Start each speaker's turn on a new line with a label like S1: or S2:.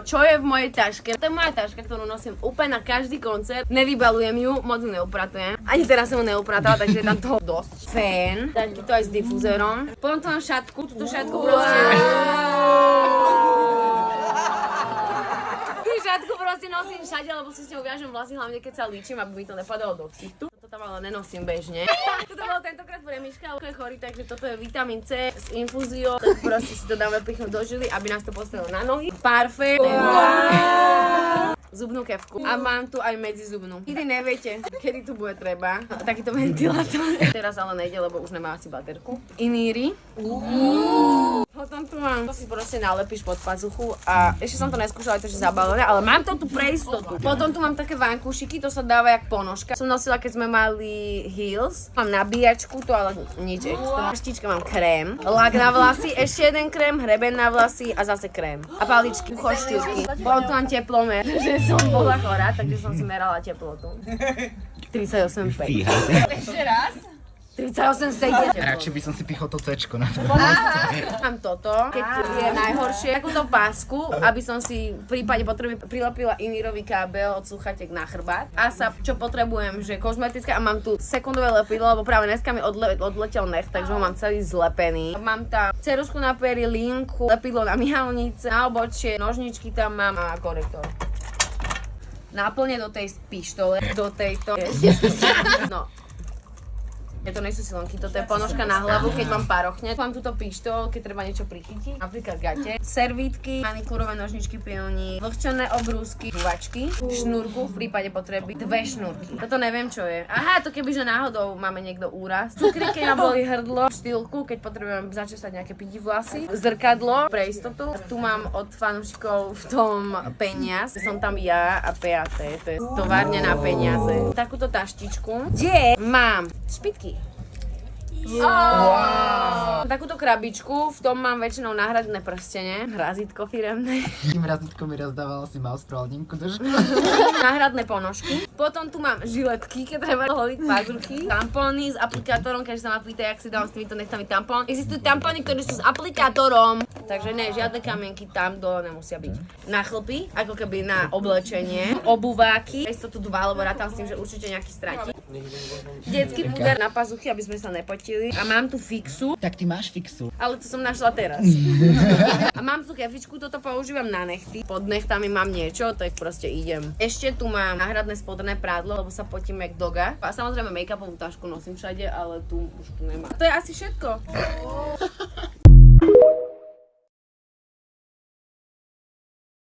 S1: Čo je v mojej taške? To je moja taška, ktorú nosím úplne na každý koncert. Nevybalujem ju, moc ju neupratujem. Ani teraz som ju neupratala, takže je tam toho dosť. Fén, taký to aj s difúzerom. Potom tu mám šatku, túto šatku proste. Šatku proste nosím všade, lebo si s ňou viažem vlasy, hlavne keď sa líčim, aby mi to nepadalo do ksichtu. Toto tam ale nenosím bežne. Toto bolo tentokrát pre Miška, ale je chorý, takže toto je vitamín C s infúziou. Tak proste si to dáme pichnúť do žily, aby nás to postavilo na nohy. Parfém. Zubnú kefku. A mám tu aj medzizubnú. Nikdy neviete, kedy tu bude treba. Takýto ventilátor. Teraz ale nejde, lebo už nemá asi baterku. Iníry. Potom tu mám, to si proste nalepíš pod pazuchu a ešte som to neskúšala, to je zabalené, ale mám to tu pre istotu. Potom tu mám také vankúšiky, to sa dáva jak ponožka. Som nosila, keď sme mali heels. Mám nabíjačku, to ale nič extra. Štička mám krém, lak na vlasy, ešte jeden krém, hreben na vlasy a zase krém. A paličky, choštívky. Potom tu mám teplomer, že som bola chorá, takže som si merala teplotu. 38,5. Ešte raz? 38,7.
S2: Radšej by som si pichol to C-čko na to.
S1: Mám toto, keď je najhoršie, takúto pásku, aby som si v prípade potreby prilepila inírový kábel od sluchatiek na chrbát. A sa, čo potrebujem, že kozmetická, a mám tu sekundové lepidlo, lebo práve dneska mi odletel nech, takže ho mám celý zlepený. Mám tam ceruzku na pery, linku, lepidlo na myhalnice, na obočie, nožničky tam mám a korektor. Náplne do tej pištole, do tejto. No. To nie sú silonky, toto je ponožka na hlavu, keď mám parochne. Mám túto pištol, keď treba niečo prichytiť, napríklad gate. Servítky, manikúrové nožničky, pilní, vlhčené obrúsky, žuvačky, šnúrku v prípade potreby, 2 šnúrky. Toto neviem čo je. Aha, to kebyže náhodou máme niekto úraz. Cukry, keď ma boli hrdlo, štýlku, keď potrebujem začesať nejaké pidi vlasy, zrkadlo pre istotu. Tu mám od fanúšikov v tom peniaz. Som tam ja a PAT, to je továrne na peniaze. Takúto taštičku, kde mám špitky. Wow. Takúto krabičku, v tom mám väčšinou náhradné prstene, razítko firemné.
S2: Tým razítkom mi raz dával si mouse trolninku do žila.
S1: Náhradné ponožky. Potom tu mám žiletky, keď treba holiť pazuchy. Tampóny s aplikátorom, keďže sa ma pýta, jak si dám s týmito nechtami tampón. Existujú tampóny, ktoré sú s aplikátorom. Takže ne, žiadne kamienky tam dole nemusia byť. Na chlpy, ako keby na oblečenie. Obuváky. Istotu 2, lebo rátam s tým, že určite nejaký stratí. Detský puder na pazuchy, aby sme sa nepotili. A mám tu fixu.
S2: Tak ty máš fixu.
S1: Ale to som našla teraz. A mám tu kefičku, toto používam na nechty. Pod nechtami mám niečo, tak proste idem. Ešte tu mám náhradné spodné prádlo, lebo sa potím jak doga. A samozrejme make-upovú tašku nosím všade, ale tu už tu nemám. To je asi všetko.